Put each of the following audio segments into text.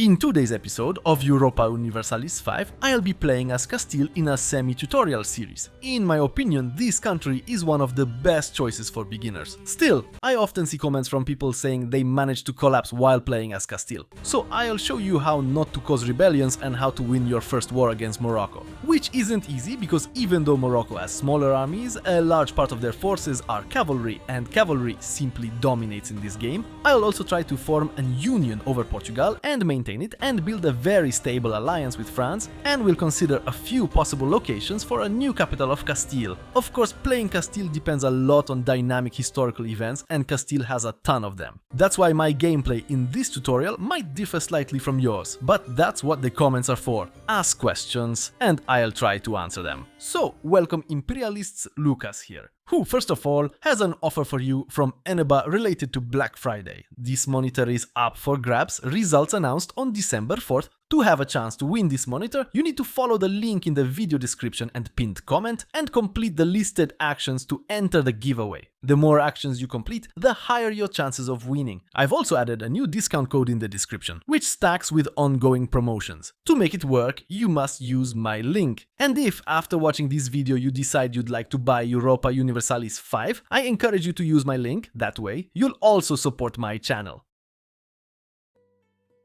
In today's episode of Europa Universalis 5, I'll be playing as Castile in a semi-tutorial series. In my opinion, this country is one of the best choices for beginners. Still, I often see comments from people saying they managed to collapse while playing as Castile. So I'll show you how not to cause rebellions and how to win your first war against Morocco. Which isn't easy because even though Morocco has smaller armies, a large part of their forces are cavalry, and cavalry simply dominates in this game. I'll also try to form a union over Portugal and maintain it and build a very stable alliance with France, and we'll consider a few possible locations for a new capital of Castile. Of course, playing Castile depends a lot on dynamic historical events, and Castile has a ton of them. That's why my gameplay in this tutorial might differ slightly from yours, but that's what the comments are for. Ask questions and I'll try to answer them. So, welcome Imperialists, Lucas here, who first of all has an offer for you from ENEBA related to Black Friday. This monitor is up for grabs, results announced on December 4th. To have a chance to win this monitor, you need to follow the link in the video description and pinned comment and complete the listed actions to enter the giveaway. The more actions you complete, the higher your chances of winning. I've also added a new discount code in the description, which stacks with ongoing promotions. To make it work, you must use my link. And if after watching this video you decide you'd like to buy Europa Universalis 5, I encourage you to use my link. That way, you'll also support my channel.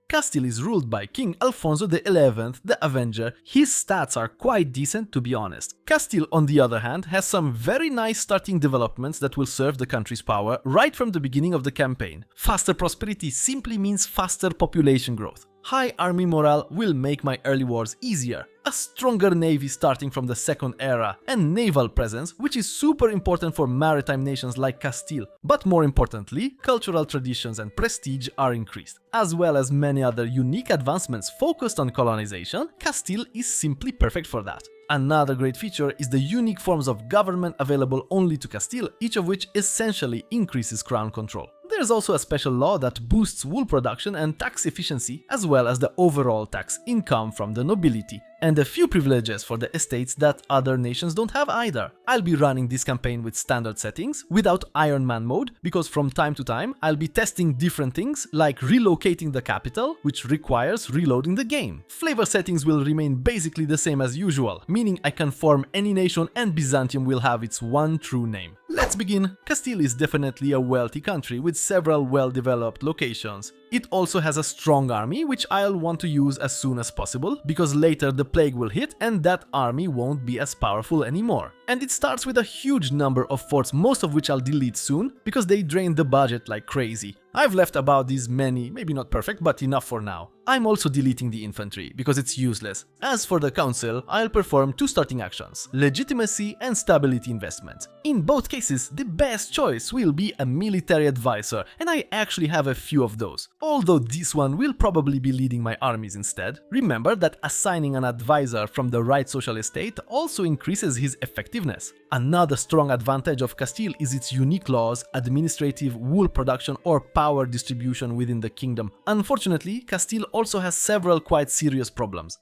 Castile is ruled by King Alfonso XI, the Avenger. His stats are quite decent, to be honest. Castile, on the other hand, has some very nice starting developments that will serve the country's power right from the beginning of the campaign. Faster prosperity simply means faster population growth. High army morale will make my early wars easier. A stronger navy starting from the second era, and naval presence, which is super important for maritime nations like Castile. But more importantly, cultural traditions and prestige are increased. As well as many other unique advancements focused on colonization, Castile is simply perfect for that. Another great feature is the unique forms of government available only to Castile, each of which essentially increases crown control. There's also a special law that boosts wool production and tax efficiency, as well as the overall tax income from the nobility, and a few privileges for the estates that other nations don't have either. I'll be running this campaign with standard settings, without Iron Man mode, because from time to time I'll be testing different things, like relocating the capital, which requires reloading the game. Flavor settings will remain basically the same as usual, meaning I can form any nation and Byzantium will have its one true name. Let's begin. Castile is definitely a wealthy country with several well-developed locations. It also has a strong army, which I'll want to use as soon as possible, because later the plague will hit and that army won't be as powerful anymore. And it starts with a huge number of forts, most of which I'll delete soon, because they drain the budget like crazy. I've left about these many, maybe not perfect, but enough for now. I'm also deleting the infantry, because it's useless. As for the council, I'll perform two starting actions: legitimacy and stability investment. In both cases, the best choice will be a military advisor, and I actually have a few of those. Although this one will probably be leading my armies instead. Remember that assigning an advisor from the right social estate also increases his effectiveness. Another strong advantage of Castile is its unique laws, administrative, wool production or power distribution within the kingdom. Unfortunately, Castile also has several quite serious problems.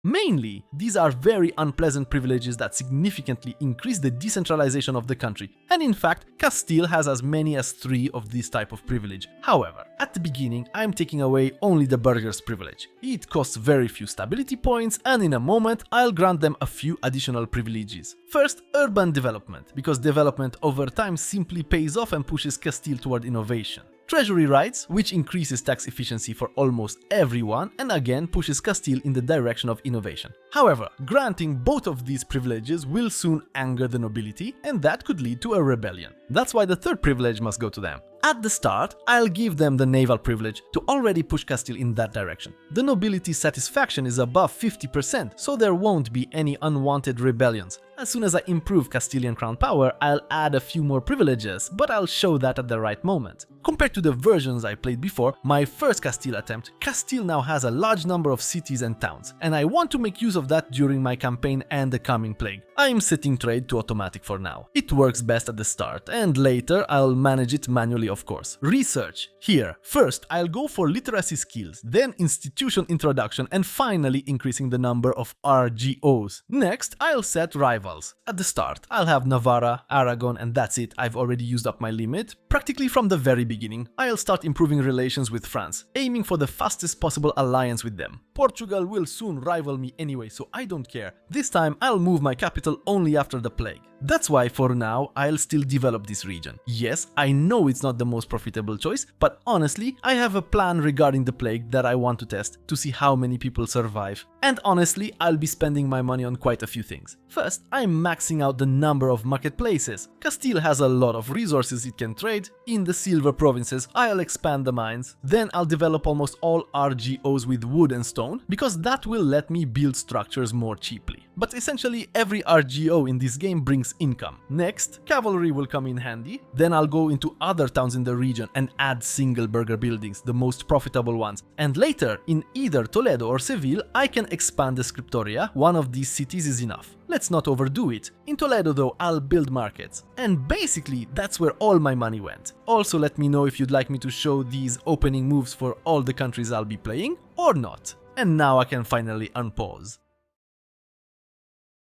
Mainly, these are very unpleasant privileges that significantly increase the decentralization of the country, and in fact, Castile has as many as 3 of this type of privilege. However, at the beginning, I'm taking away only the burgher's privilege. It costs very few stability points, and in a moment, I'll grant them a few additional privileges. First, urban development, because development over time simply pays off and pushes Castile toward innovation. Treasury rights, which increases tax efficiency for almost everyone and again pushes Castile in the direction of innovation. However, granting both of these privileges will soon anger the nobility, and that could lead to a rebellion. That's why the third privilege must go to them. At the start, I'll give them the naval privilege to already push Castile in that direction. The nobility's satisfaction is above 50%, so there won't be any unwanted rebellions. As soon as I improve Castilian crown power, I'll add a few more privileges, but I'll show that at the right moment. Compared to the versions I played before, my first Castile attempt, Castile now has a large number of cities and towns, and I want to make use of that during my campaign and the coming plague. I'm setting trade to automatic for now. It works best at the start, and later I'll manage it manually, of course. Research. Here, first I'll go for literacy skills, then institution introduction, and finally increasing the number of RGOs. Next, I'll set rival. rivals. At the start, I'll have Navarra, Aragon, and that's it, I've already used up my limit. Practically from the very beginning, I'll start improving relations with France, aiming for the fastest possible alliance with them. Portugal will soon rival me anyway, so I don't care. This time, I'll move my capital only after the plague. That's why for now, I'll still develop this region. Yes, I know it's not the most profitable choice, but honestly, I have a plan regarding the plague that I want to test to see how many people survive. And honestly, I'll be spending my money on quite a few things. First, I'm maxing out the number of marketplaces. Castile has a lot of resources it can trade. In the silver provinces, I'll expand the mines. Then I'll develop almost all RGOs with wood and stone, because that will let me build structures more cheaply. But essentially, every RGO in this game brings income. Next, cavalry will come in handy. Then I'll go into other towns in the region and add single burger buildings, the most profitable ones. And later, in either Toledo or Seville, I can expand the scriptoria. One of these cities is enough. Let's not overdo it. In Toledo though, I'll build markets. And basically, that's where all my money went. Also, let me know if you'd like me to show these opening moves for all the countries I'll be playing, or not. And now I can finally unpause.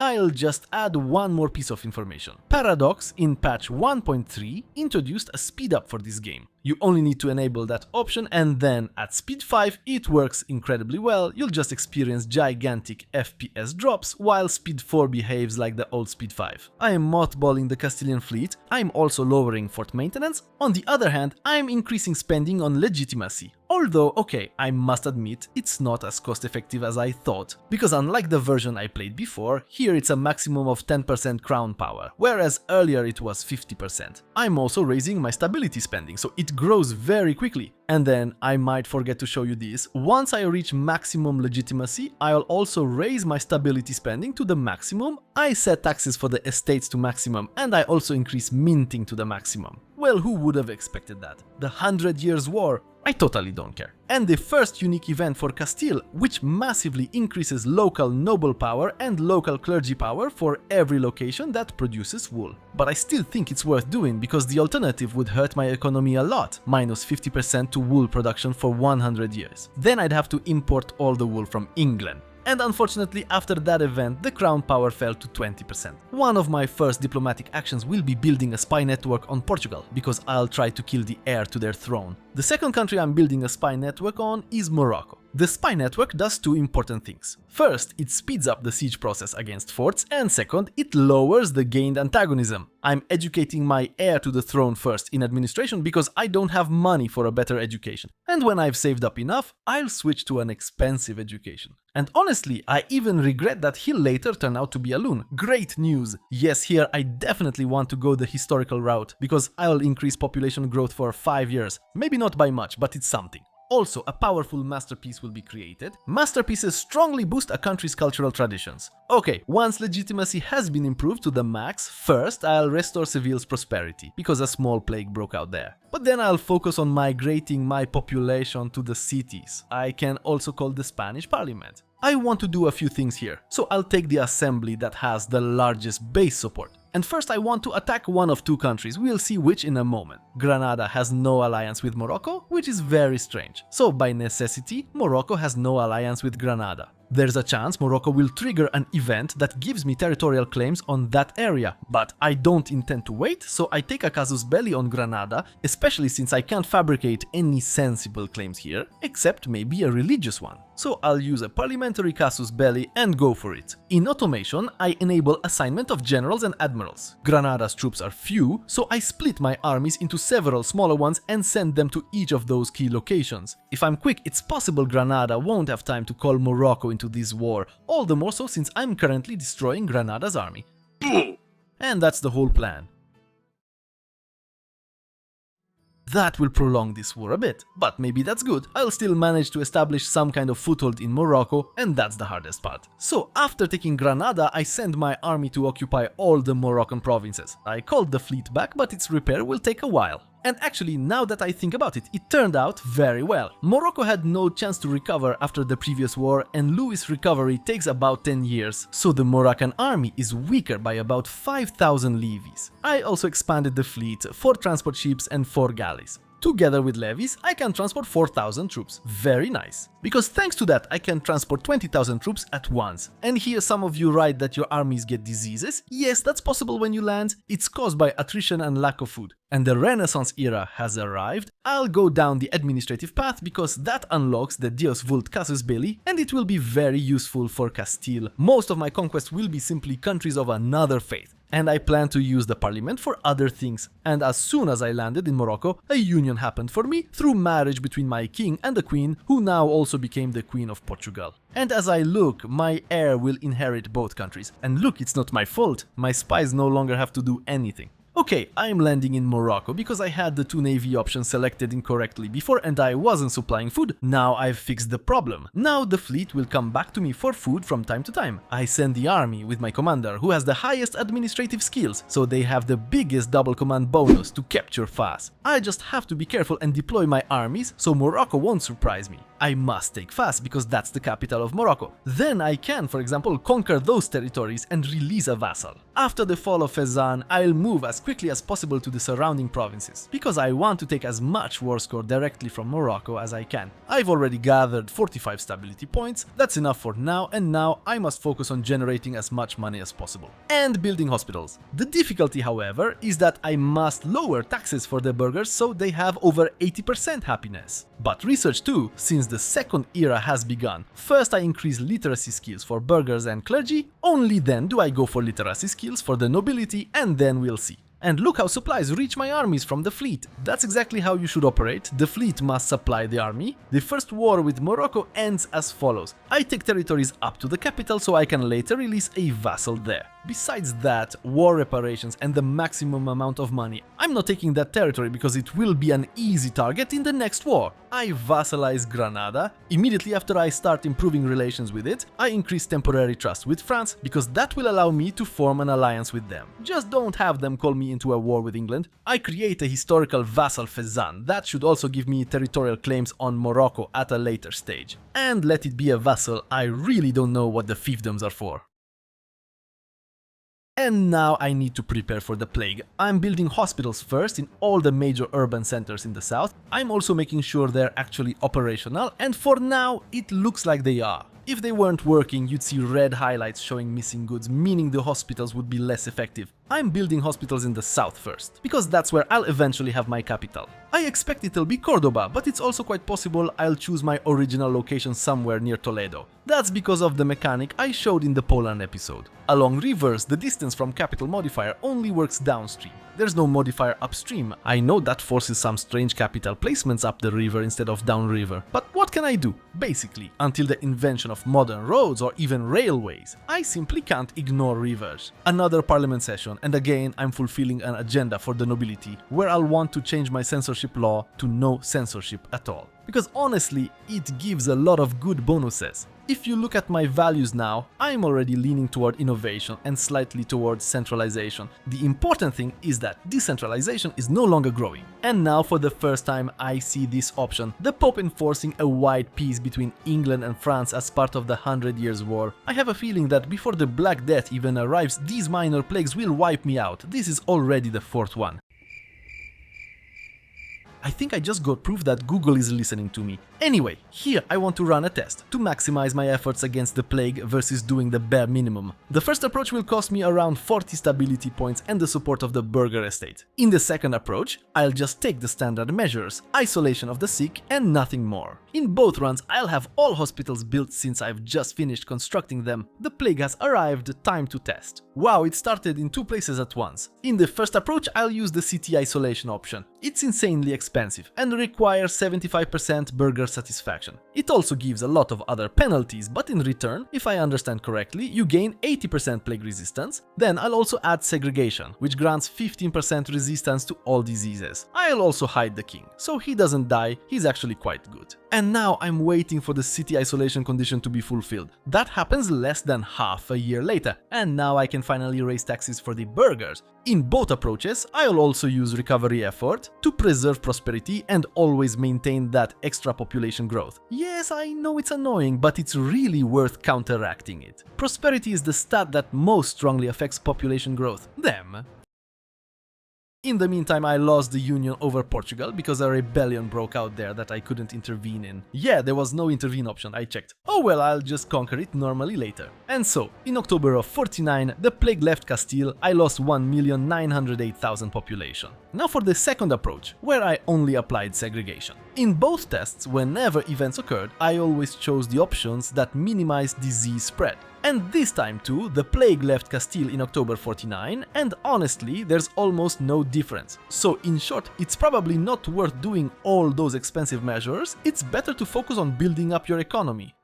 I'll just add one more piece of information. Paradox in patch 1.3 introduced a speed up for this game. You only need to enable that option, and then at speed 5 it works incredibly well. You'll just experience gigantic FPS drops while speed 4 behaves like the old speed 5. I am mothballing the Castilian fleet. I'm also lowering fort maintenance. On the other hand, I'm increasing spending on legitimacy. Although, okay, I must admit, it's not as cost effective as I thought, because unlike the version I played before, here it's a maximum of 10% crown power, whereas earlier it was 50%. I'm also raising my stability spending, so it grows very quickly. And then, I might forget to show you this, once I reach maximum legitimacy, I'll also raise my stability spending to the maximum. I set taxes for the estates to maximum, and I also increase minting to the maximum. Well, who would have expected that? The 100 Years' War? I totally don't care. And the first unique event for Castile, which massively increases local noble power and local clergy power for every location that produces wool. But I still think it's worth doing because the alternative would hurt my economy a lot, minus 50% to wool production for 100 years. Then I'd have to import all the wool from England. And unfortunately, after that event, the crown power fell to 20%. One of my first diplomatic actions will be building a spy network on Portugal, because I'll try to kill the heir to their throne. The second country I'm building a spy network on is Morocco. The spy network does two important things. First, it speeds up the siege process against forts, and second, it lowers the gained antagonism. I'm educating my heir to the throne first in administration because I don't have money for a better education. And when I've saved up enough, I'll switch to an expensive education. And honestly, I even regret that he'll later turn out to be a loon. Great news! Yes, here I definitely want to go the historical route, because I'll increase population growth for 5 years. Maybe not by much, but it's something. Also, a powerful masterpiece will be created. Masterpieces strongly boost a country's cultural traditions. Okay, once legitimacy has been improved to the max, first I'll restore Seville's prosperity, because a small plague broke out there. But then I'll focus on migrating my population to the cities. I can also call the Spanish Parliament. I want to do a few things here, so I'll take the assembly that has the largest base support. And first I want to attack one of two countries, we'll see which in a moment. Granada has no alliance with Morocco, which is very strange. So by necessity, Morocco has no alliance with Granada. There's a chance Morocco will trigger an event that gives me territorial claims on that area, but I don't intend to wait, so I take a casus belli on Granada, especially since I can't fabricate any sensible claims here, except maybe a religious one. So I'll use a parliamentary casus belli and go for it. In automation, I enable assignment of generals and admirals. Granada's troops are few, so I split my armies into several smaller ones and send them to each of those key locations. If I'm quick, it's possible Granada won't have time to call Morocco into this war, all the more so since I'm currently destroying Granada's army. And that's the whole plan. That will prolong this war a bit, but maybe that's good. I'll still manage to establish some kind of foothold in Morocco, and that's the hardest part. So after taking Granada, I send my army to occupy all the Moroccan provinces. I called the fleet back, but its repair will take a while. And actually, now that I think about it, it turned out very well. Morocco had no chance to recover after the previous war, and Louis' recovery takes about 10 years, so the Moroccan army is weaker by about 5,000 levies. I also expanded the fleet, 4 transport ships and 4 galleys. Together with levies, I can transport 4,000 troops. Very nice. Because thanks to that, I can transport 20,000 troops at once. And here some of you write that your armies get diseases. Yes, that's possible when you land. It's caused by attrition and lack of food. And the Renaissance era has arrived. I'll go down the administrative path because that unlocks the Deus Vult Casus Belli, and it will be very useful for Castile. Most of my conquests will be simply countries of another faith. And I plan to use the parliament for other things. And as soon as I landed in Morocco, a union happened for me through marriage between my king and the queen, who now also became the queen of Portugal. And as I look, my heir will inherit both countries. And look, it's not my fault. My spies no longer have to do anything. Okay, I'm landing in Morocco because I had the two navy options selected incorrectly before and I wasn't supplying food. Now I've fixed the problem. Now the fleet will come back to me for food from time to time. I send the army with my commander who has the highest administrative skills, so they have the biggest double command bonus to capture Fas. I just have to be careful and deploy my armies so Morocco won't surprise me. I must take Fas because that's the capital of Morocco. Then I can, for example, conquer those territories and release a vassal. After the fall of Fezzan, I'll move as quickly as possible to the surrounding provinces, because I want to take as much war score directly from Morocco as I can. I've already gathered 45 stability points, that's enough for now, and now I must focus on generating as much money as possible. And building hospitals. The difficulty, however, is that I must lower taxes for the burghers so they have over 80% happiness. But research too, since the second era has begun. First I increase literacy skills for burghers and clergy, only then do I go for literacy skills for the nobility, and then we'll see. And look how supplies reach my armies from the fleet. That's exactly how you should operate. The fleet must supply the army. The first war with Morocco ends as follows. I take territories up to the capital so I can later release a vassal there. Besides that, war reparations and the maximum amount of money. I'm not taking that territory because it will be an easy target in the next war. I vassalize Granada. Immediately after I start improving relations with it, I increase temporary trust with France because that will allow me to form an alliance with them. Just don't have them call me into a war with England. I create a historical vassal Fezzan. That should also give me territorial claims on Morocco at a later stage. And let it be a vassal, I really don't know what the fiefdoms are for. And now I need to prepare for the plague. I'm building hospitals first in all the major urban centers in the south. I'm also making sure they're actually operational, and for now it looks like they are. If they weren't working, you'd see red highlights showing missing goods, meaning the hospitals would be less effective. I'm building hospitals in the south first, because that's where I'll eventually have my capital. I expect it'll be Cordoba, but it's also quite possible I'll choose my original location somewhere near Toledo. That's because of the mechanic I showed in the Poland episode. Along rivers, the distance from capital modifier only works downstream. There's no modifier upstream. I know that forces some strange capital placements up the river instead of downriver, but what can I do? Basically, until the invention of modern roads or even railways, I simply can't ignore rivers. Another parliament session, and again I'm fulfilling an agenda for the nobility, where I'll want to change my censorship law to no censorship at all. Because honestly, it gives a lot of good bonuses. If you look at my values now, I'm already leaning toward innovation and slightly towards centralization. The important thing is that decentralization is no longer growing. And now for the first time I see this option, the Pope enforcing a wide peace between England and France as part of the 100 Years' War. I have a feeling that before the Black Death even arrives, these minor plagues will wipe me out. This is already the fourth one. I think I just got proof that Google is listening to me. Anyway, here I want to run a test to maximize my efforts against the plague versus doing the bare minimum. The first approach will cost me around 40 stability points and the support of the burgher estate. In the second approach, I'll just take the standard measures, isolation of the sick and nothing more. In both runs, I'll have all hospitals built since I've just finished constructing them. The plague has arrived, time to test. Wow, it started in two places at once. In the first approach, I'll use the city isolation option. It's insanely expensive and requires 75% burger satisfaction. It also gives a lot of other penalties, but in return, if I understand correctly, you gain 80% plague resistance. Then I'll also add segregation, which grants 15% resistance to all diseases. I'll also hide the king, so he doesn't die, he's actually quite good. And now I'm waiting for the city isolation condition to be fulfilled. That happens less than half a year later, and now I can finally raise taxes for the burghers. In both approaches, I'll also use recovery effort to preserve prosperity and always maintain that extra population growth. Yes, I know it's annoying, but it's really worth counteracting it. Prosperity is the stat that most strongly affects population growth. Them. In the meantime, I lost the union over Portugal because a rebellion broke out there that I couldn't intervene in. Yeah, there was no intervene option, I checked. Oh well, I'll just conquer it normally later. And so, in October of 49, the plague left Castile, I lost 1,908,000 population. Now for the second approach, where I only applied segregation. In both tests, whenever events occurred, I always chose the options that minimize disease spread. And this time too, the plague left Castile in October 49, and honestly, there's almost no difference. So in short, it's probably not worth doing all those expensive measures, it's better to focus on building up your economy.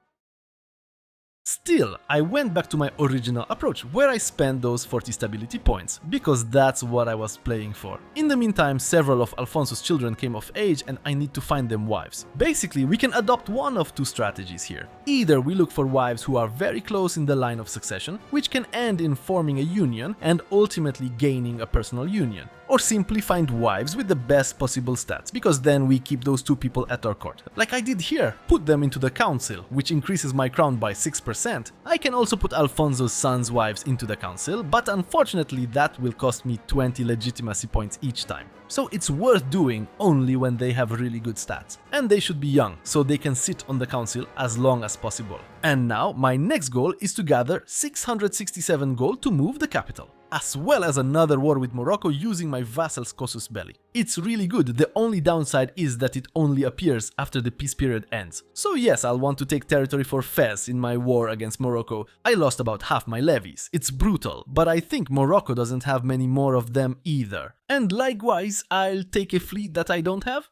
Still, I went back to my original approach, where I spent those 40 stability points, because that's what I was playing for. In the meantime, several of Alfonso's children came of age and I need to find them wives. Basically, we can adopt one of two strategies here. Either we look for wives who are very close in the line of succession, which can end in forming a union and ultimately gaining a personal union. Or simply find wives with the best possible stats, because then we keep those two people at our court. Like I did here, put them into the council, which increases my crown by 6%. I can also put Alfonso's sons' wives into the council, but unfortunately that will cost me 20 legitimacy points each time. So it's worth doing only when they have really good stats. And they should be young, so they can sit on the council as long as possible. And now my next goal is to gather 667 gold to move the capital, as well as another war with Morocco using my vassal's casus belli. It's really good, the only downside is that it only appears after the peace period ends. So yes, I'll want to take territory for Fez in my war against Morocco. I lost about half my levies, it's brutal, but I think Morocco doesn't have many more of them either. And likewise, I'll take a fleet that I don't have?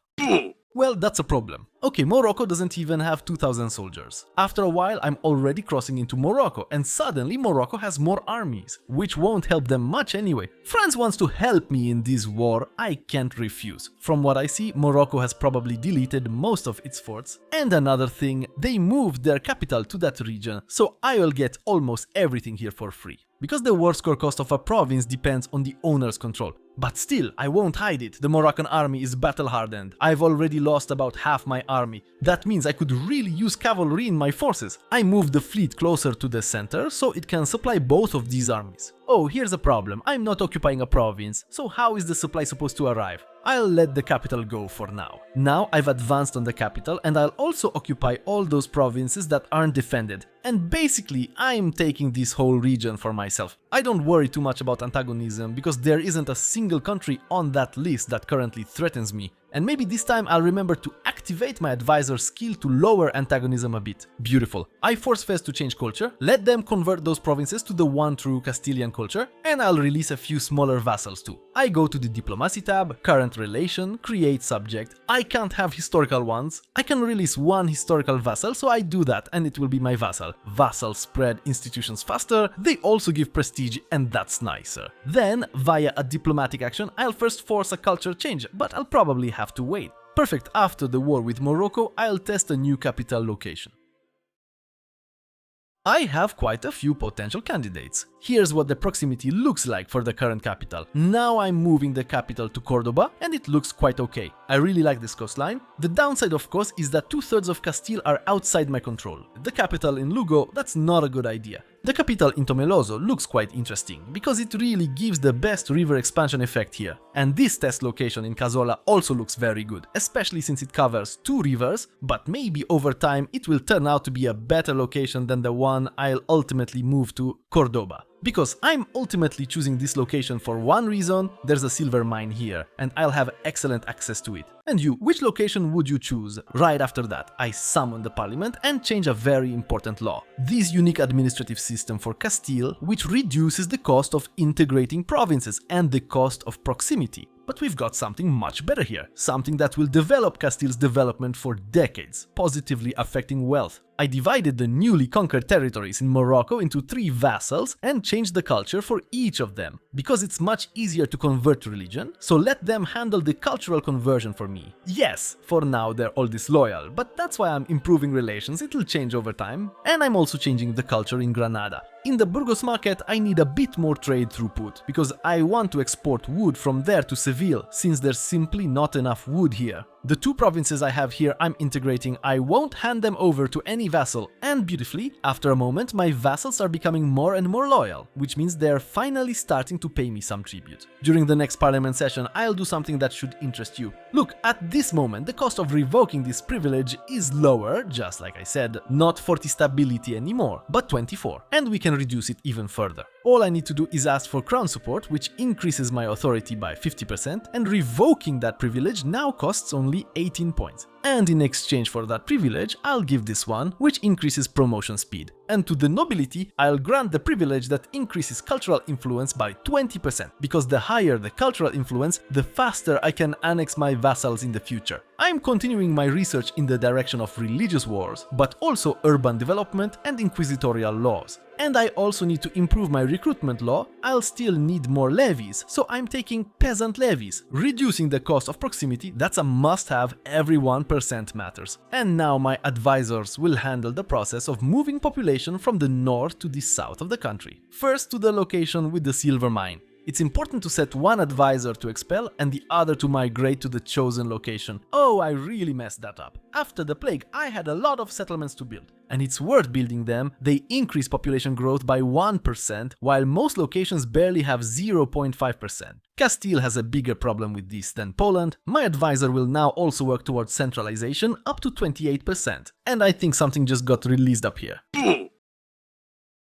Well, that's a problem. Okay, Morocco doesn't even have 2,000 soldiers. After a while, I'm already crossing into Morocco, and suddenly Morocco has more armies, which won't help them much anyway. France wants to help me in this war, I can't refuse. From what I see, Morocco has probably deleted most of its forts. And another thing, they moved their capital to that region, so I will get almost everything here for free. Because the war score cost of a province depends on the owner's control. But still, I won't hide it, the Moroccan army is battle-hardened. I've already lost about half my army. That means I could really use cavalry in my forces. I moved the fleet closer to the center, so it can supply both of these armies. Oh, here's a problem, I'm not occupying a province, so how is the supply supposed to arrive? I'll let the capital go for now. Now I've advanced on the capital and I'll also occupy all those provinces that aren't defended. And basically, I'm taking this whole region for myself. I don't worry too much about antagonism because there isn't a single country on that list that currently threatens me. And maybe this time I'll remember to activate my advisor's skill to lower antagonism a bit. Beautiful. I force Fez to change culture, let them convert those provinces to the one true Castilian culture, and I'll release a few smaller vassals too. I go to the diplomacy tab, current relation, create subject. I can't have historical ones. I can release one historical vassal, so I do that and it will be my vassal. Vassals spread institutions faster, they also give prestige and that's nicer. Then, via a diplomatic action, I'll first force a culture change, but I'll probably have to wait. Perfect, after the war with Morocco, I'll test a new capital location. I have quite a few potential candidates. Here's what the proximity looks like for the current capital. Now I'm moving the capital to Cordoba and it looks quite okay. I really like this coastline. The downside of course is that 2/3 of Castile are outside my control. The capital in Lugo, that's not a good idea. The capital in Tomelloso looks quite interesting, because it really gives the best river expansion effect here. And this test location in Casola also looks very good, especially since it covers 2 rivers, but maybe over time it will turn out to be a better location than the one I'll ultimately move to, Cordoba. Because I'm ultimately choosing this location for one reason, there's a silver mine here, and I'll have excellent access to it. And you, which location would you choose? Right after that, I summon the parliament and change a very important law. This unique administrative system for Castile, which reduces the cost of integrating provinces and the cost of proximity. But we've got something much better here, something that will develop Castile's development for decades, positively affecting wealth. I divided the newly conquered territories in Morocco into 3 vassals and changed the culture for each of them, because it's much easier to convert to religion, so let them handle the cultural conversion for me. Yes, for now they're all disloyal, but that's why I'm improving relations, it'll change over time, and I'm also changing the culture in Granada. In the Burgos market, I need a bit more trade throughput, because I want to export wood from there to Seville, since there's simply not enough wood here. The two provinces I have here I'm integrating, I won't hand them over to any vassal, and beautifully, after a moment, my vassals are becoming more and more loyal, which means they're finally starting to pay me some tribute. During the next parliament session, I'll do something that should interest you. Look, at this moment, the cost of revoking this privilege is lower, just like I said, not 40 stability anymore, but 24, and we can reduce it even further. All I need to do is ask for crown support, which increases my authority by 50%, and revoking that privilege now costs only 18 points. And in exchange for that privilege, I'll give this one, which increases promotion speed. And to the nobility, I'll grant the privilege that increases cultural influence by 20%, because the higher the cultural influence, the faster I can annex my vassals in the future. I'm continuing my research in the direction of religious wars, but also urban development and inquisitorial laws. And I also need to improve my recruitment law. I'll still need more levies, so I'm taking peasant levies. Reducing the cost of proximity, that's a must-have, every 1% matters. And now my advisors will handle the process of moving population from the north to the south of the country. First to the location with the silver mine. It's important to set one advisor to expel and the other to migrate to the chosen location. Oh, I really messed that up. After the plague, I had a lot of settlements to build. And it's worth building them. They increase population growth by 1%, while most locations barely have 0.5%. Castile has a bigger problem with this than Poland. My advisor will now also work towards centralization up to 28%. And I think something just got released up here.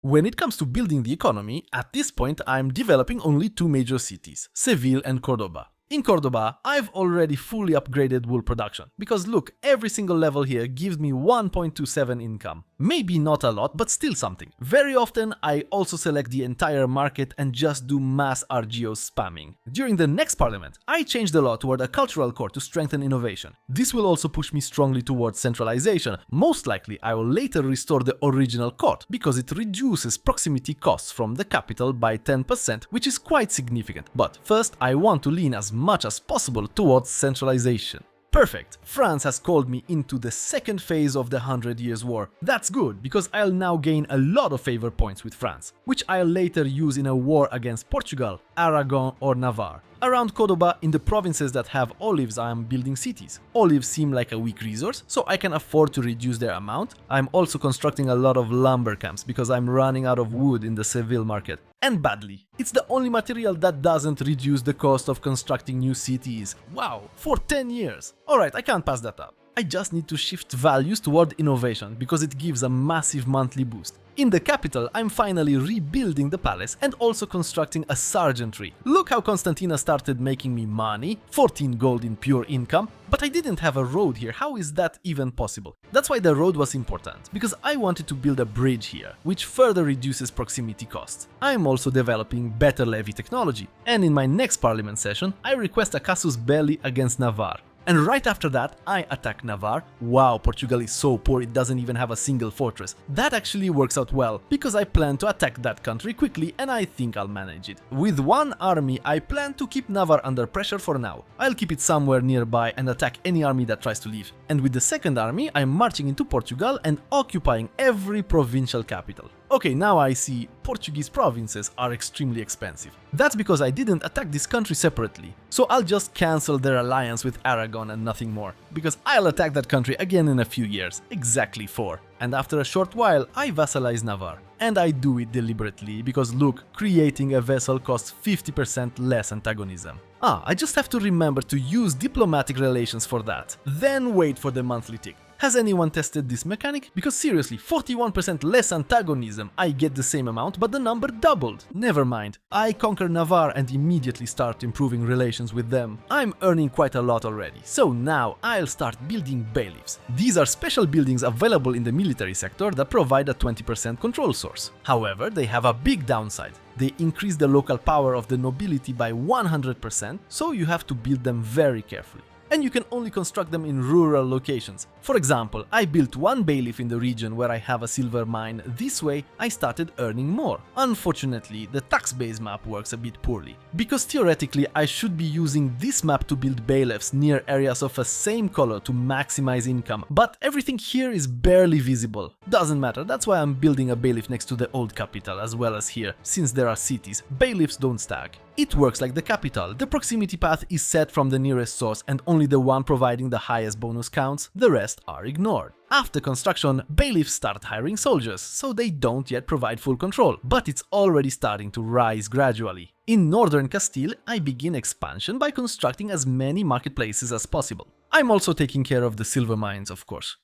When it comes to building the economy, at this point I'm developing only two major cities, Seville and Cordoba. In Cordoba, I've already fully upgraded wool production, because look, every single level here gives me 1.27 income. Maybe not a lot, but still something. Very often, I also select the entire market and just do mass RGO spamming. During the next parliament, I changed the law toward a cultural core to strengthen innovation. This will also push me strongly towards centralization. Most likely, I will later restore the original court, because it reduces proximity costs from the capital by 10%, which is quite significant. But first, I want to lean as much as possible towards centralization. Perfect! France has called me into the second phase of the 100 Years' War. That's good, because I'll now gain a lot of favor points with France, which I'll later use in a war against Portugal, Aragon or Navarre. Around Cordoba, in the provinces that have olives, I am building cities. Olives seem like a weak resource, so I can afford to reduce their amount. I'm also constructing a lot of lumber camps because I'm running out of wood in the Seville market. And badly. It's the only material that doesn't reduce the cost of constructing new cities. Wow, for 10 years. Alright, I can't pass that up. I just need to shift values toward innovation because it gives a massive monthly boost. In the capital, I'm finally rebuilding the palace and also constructing a sergeantry. Look how Constantina started making me money, 14 gold in pure income, but I didn't have a road here. How is that even possible? That's why the road was important, because I wanted to build a bridge here, which further reduces proximity costs. I'm also developing better levy technology, and in my next parliament session, I request a casus belli against Navarre. And right after that, I attack Navarre. Wow, Portugal is so poor it doesn't even have a single fortress. That actually works out well, because I plan to attack that country quickly and I think I'll manage it. With one army, I plan to keep Navarre under pressure for now. I'll keep it somewhere nearby and attack any army that tries to leave. And with the second army, I'm marching into Portugal and occupying every provincial capital. Okay, now I see Portuguese provinces are extremely expensive. That's because I didn't attack this country separately. So I'll just cancel their alliance with Aragon and nothing more. Because I'll attack that country again in a few years, exactly 4. And after a short while, I vassalize Navarre. And I do it deliberately, because look, creating a vassal costs 50% less antagonism. I just have to remember to use diplomatic relations for that. Then wait for the monthly tick. Has anyone tested this mechanic? Because seriously, 41% less antagonism, I get the same amount, but the number doubled. Never mind. I conquer Navarre and immediately start improving relations with them. I'm earning quite a lot already, so now I'll start building bailiffs. These are special buildings available in the military sector that provide a 20% control source. However, they have a big downside. They increase the local power of the nobility by 100%, so you have to build them very carefully. And you can only construct them in rural locations. For example, I built one bailiff in the region where I have a silver mine. This way, I started earning more. Unfortunately, the tax-based map works a bit poorly, because theoretically I should be using this map to build bailiffs near areas of a same color to maximize income, but everything here is barely visible. Doesn't matter, that's why I'm building a bailiff next to the old capital as well as here, since there are cities. Bailiffs don't stack. It works like the capital. The proximity path is set from the nearest source and only the one providing the highest bonus counts, the rest are ignored. After construction, bailiffs start hiring soldiers, so they don't yet provide full control, but it's already starting to rise gradually. In northern Castile, I begin expansion by constructing as many marketplaces as possible. I'm also taking care of the silver mines, of course.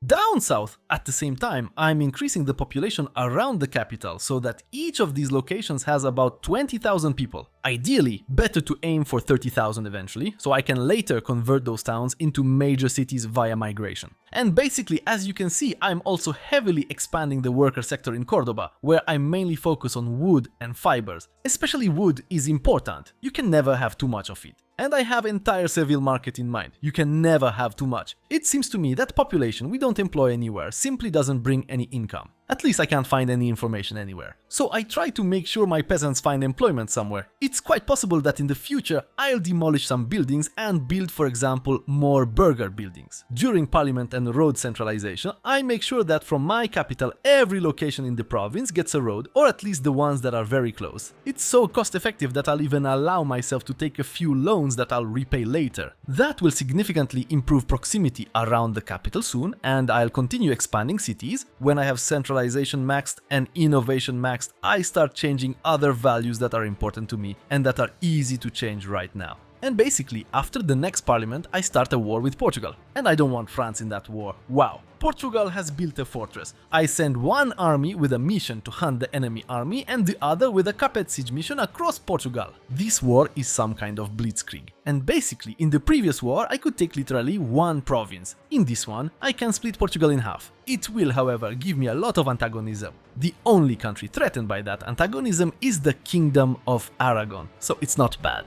Down south, at the same time, I'm increasing the population around the capital so that each of these locations has about 20,000 people. Ideally, better to aim for 30,000 eventually, so I can later convert those towns into major cities via migration. And basically, as you can see, I'm also heavily expanding the worker sector in Cordoba, where I mainly focus on wood and fibers. Especially wood is important, you can never have too much of it. And I have entire Seville market in mind. You can never have too much. It seems to me that population we don't employ anywhere simply doesn't bring any income. At least I can't find any information anywhere. So I try to make sure my peasants find employment somewhere. It's quite possible that in the future I'll demolish some buildings and build, for example, more burger buildings. During parliament and road centralization, I make sure that from my capital every location in the province gets a road, or at least the ones that are very close. It's so cost effective that I'll even allow myself to take a few loans that I'll repay later. That will significantly improve proximity around the capital soon, and I'll continue expanding cities. When I have centralization maxed and innovation maxed, I start changing other values that are important to me and that are easy to change right now. And basically, after the next parliament, I start a war with Portugal. And I don't want France in that war. Wow. Portugal has built a fortress. I send one army with a mission to hunt the enemy army and the other with a captured siege mission across Portugal. This war is some kind of blitzkrieg. And basically, in the previous war, I could take literally one province. In this one, I can split Portugal in half. It will, however, give me a lot of antagonism. The only country threatened by that antagonism is the Kingdom of Aragon, so it's not bad.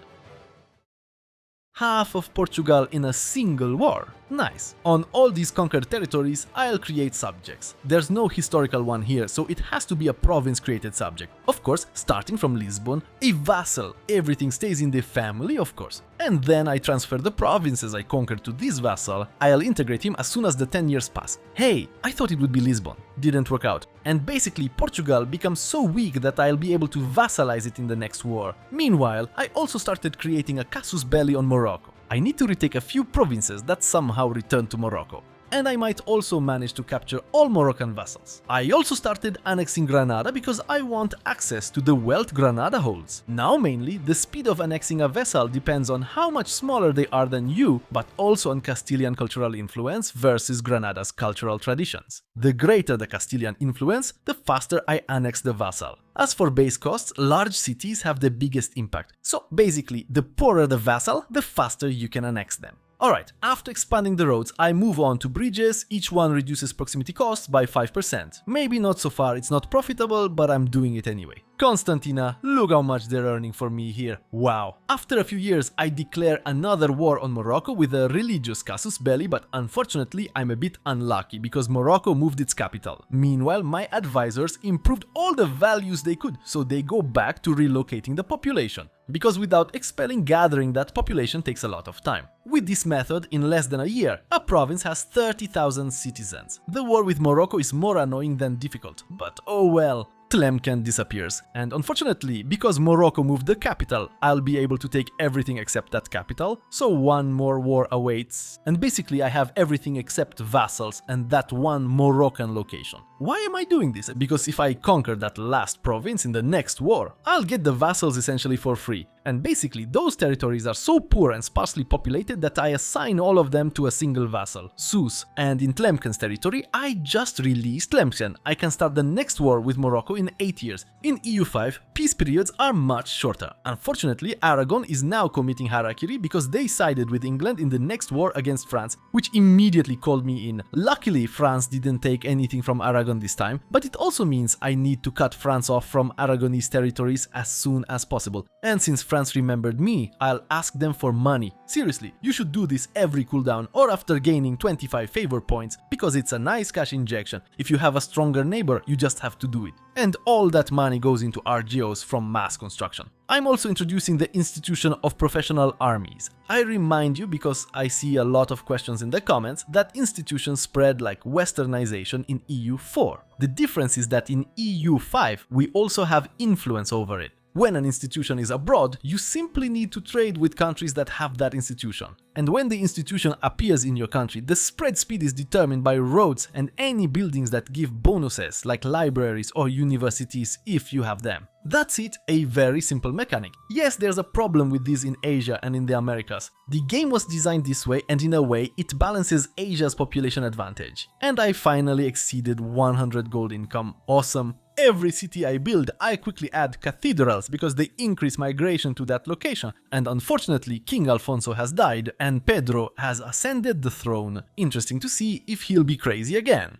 Half of Portugal in a single war. Nice. On all these conquered territories, I'll create subjects. There's no historical one here, so it has to be a province-created subject. Of course, starting from Lisbon, a vassal. Everything stays in the family, of course. And then I transfer the provinces I conquered to this vassal. I'll integrate him as soon as the 10 years pass. Hey, I thought it would be Lisbon. Didn't work out. And basically, Portugal becomes so weak that I'll be able to vassalize it in the next war. Meanwhile, I also started creating a casus belli on Morocco. I need to retake a few provinces that somehow returned to Morocco. And I might also manage to capture all Moroccan vassals. I also started annexing Granada because I want access to the wealth Granada holds. Now mainly, the speed of annexing a vassal depends on how much smaller they are than you, but also on Castilian cultural influence versus Granada's cultural traditions. The greater the Castilian influence, the faster I annex the vassal. As for base costs, large cities have the biggest impact. So basically, the poorer the vassal, the faster you can annex them. Alright, after expanding the roads, I move on to bridges. Each one reduces proximity costs by 5%. Maybe not so far, it's not profitable, but I'm doing it anyway. Constantina, look how much they're earning for me here. Wow. After a few years, I declare another war on Morocco with a religious casus belli, but unfortunately I'm a bit unlucky because Morocco moved its capital. Meanwhile, my advisors improved all the values they could, so they go back to relocating the population. Because without expelling, gathering that population takes a lot of time. With this method, in less than a year, a province has 30,000 citizens. The war with Morocco is more annoying than difficult, but oh well. Tlemcen disappears, and unfortunately, because Morocco moved the capital, I'll be able to take everything except that capital, so one more war awaits. And basically I have everything except vassals and that one Moroccan location. Why am I doing this? Because if I conquer that last province in the next war, I'll get the vassals essentially for free. And basically those territories are so poor and sparsely populated that I assign all of them to a single vassal, Sus. And in Tlemcen's territory, I just released Tlemcen. I can start the next war with Morocco in 8 years. In EU5, peace periods are much shorter. Unfortunately, Aragon is now committing harakiri because they sided with England in the next war against France, which immediately called me in. Luckily, France didn't take anything from Aragon Aragon this time, but it also means I need to cut France off from Aragonese territories as soon as possible. And since France remembered me, I'll ask them for money. Seriously, you should do this every cooldown or after gaining 25 favor points, because it's a nice cash injection. If you have a stronger neighbor, you just have to do it. And all that money goes into RGOs from mass construction. I'm also introducing the institution of professional armies. I remind you, because I see a lot of questions in the comments, that institutions spread like westernization in EU4. The difference is that in EU5 we also have influence over it. When an institution is abroad, you simply need to trade with countries that have that institution. And when the institution appears in your country, the spread speed is determined by roads and any buildings that give bonuses, like libraries or universities if you have them. That's it, a very simple mechanic. Yes, there's a problem with this in Asia and in the Americas. The game was designed this way, and in a way it balances Asia's population advantage. And I finally exceeded 100 gold income. Awesome. Every city I build, I quickly add cathedrals because they increase migration to that location. And unfortunately, King Alfonso has died and Pedro has ascended the throne. Interesting to see if he'll be crazy again.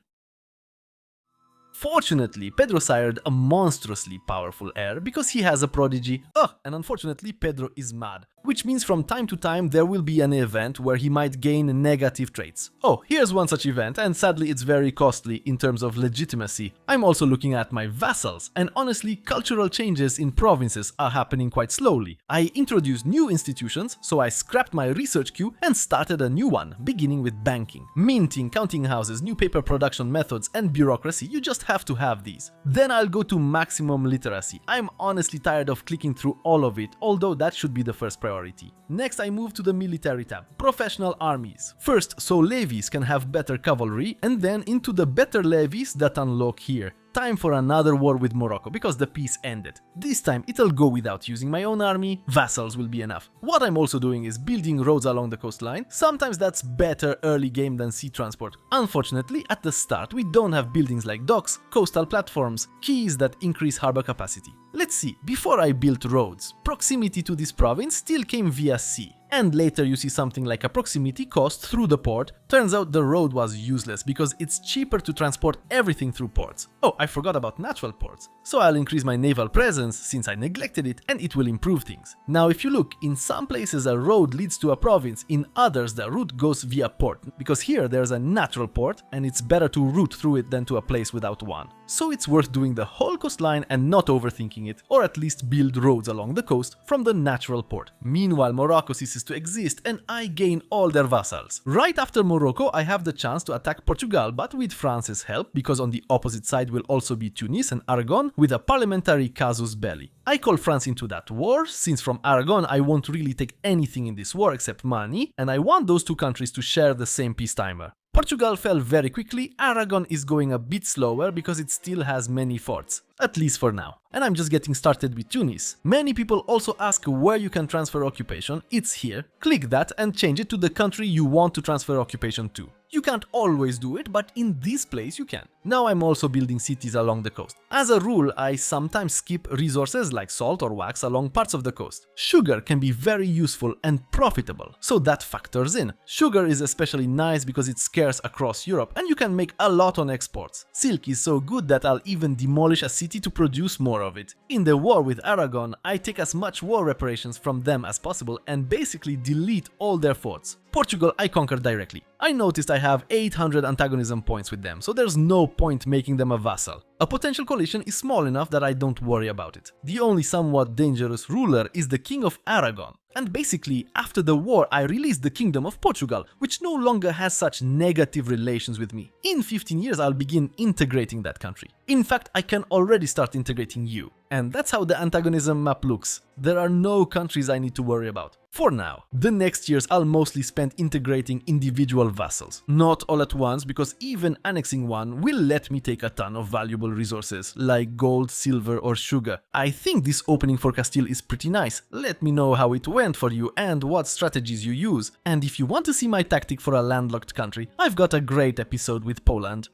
Fortunately, Pedro sired a monstrously powerful heir because he has a prodigy. And unfortunately Pedro is mad, which means from time to time there will be an event where he might gain negative traits. Here's one such event, and sadly it's very costly in terms of legitimacy. I'm also looking at my vassals, and honestly cultural changes in provinces are happening quite slowly. I introduced new institutions, so I scrapped my research queue and started a new one, beginning with banking. Minting, counting houses, new paper production methods and bureaucracy, you just have to have these. Then I'll go to maximum literacy. I'm honestly tired of clicking through all of it, although that should be the first priority. Next I move to the military tab, professional armies. First, so levies can have better cavalry, and then into the better levies that unlock here. Time for another war with Morocco, because the peace ended. This time it'll go without using my own army, vassals will be enough. What I'm also doing is building roads along the coastline. Sometimes that's better early game than sea transport. Unfortunately, at the start we don't have buildings like docks, coastal platforms, quays that increase harbor capacity. Let's see, before I built roads, proximity to this province still came via sea. And later you see something like a proximity cost through the port. Turns out the road was useless because it's cheaper to transport everything through ports. I forgot about natural ports. So I'll increase my naval presence since I neglected it, and it will improve things. Now if you look, in some places a road leads to a province, in others the route goes via port, because here there's a natural port and it's better to route through it than to a place without one. So it's worth doing the whole coastline and not overthinking it, or at least build roads along the coast from the natural port. Meanwhile Morocco ceases to exist and I gain all their vassals. Right after Morocco I have the chance to attack Portugal, but with France's help, because on the opposite side will also be Tunis and Aragon with a parliamentary casus belli. I call France into that war, since from Aragon I won't really take anything in this war except money, and I want those two countries to share the same peace timer. Portugal fell very quickly. Aragon is going a bit slower because it still has many forts, at least for now. And I'm just getting started with Tunis. Many people also ask where you can transfer occupation. It's here. Click that and change it to the country you want to transfer occupation to. You can't always do it, but in this place you can. Now I'm also building cities along the coast. As a rule, I sometimes skip resources like salt or wax along parts of the coast. Sugar can be very useful and profitable, so that factors in. Sugar is especially nice because it's scarce across Europe and you can make a lot on exports. Silk is so good that I'll even demolish a city to produce more of it. In the war with Aragon, I take as much war reparations from them as possible and basically delete all their forts. Portugal I conquered directly. I noticed I have 800 antagonism points with them, so there's no point making them a vassal. A potential coalition is small enough that I don't worry about it. The only somewhat dangerous ruler is the King of Aragon. And basically, after the war I released the Kingdom of Portugal, which no longer has such negative relations with me. In 15 years I'll begin integrating that country. In fact, I can already start integrating you. And that's how the antagonism map looks. There are no countries I need to worry about. For now. The next years I'll mostly spend integrating individual vassals. Not all at once, because even annexing one will let me take a ton of valuable resources, like gold, silver or sugar. I think this opening for Castile is pretty nice. Let me know how it went for you and what strategies you use. And if you want to see my tactic for a landlocked country, I've got a great episode with Poland.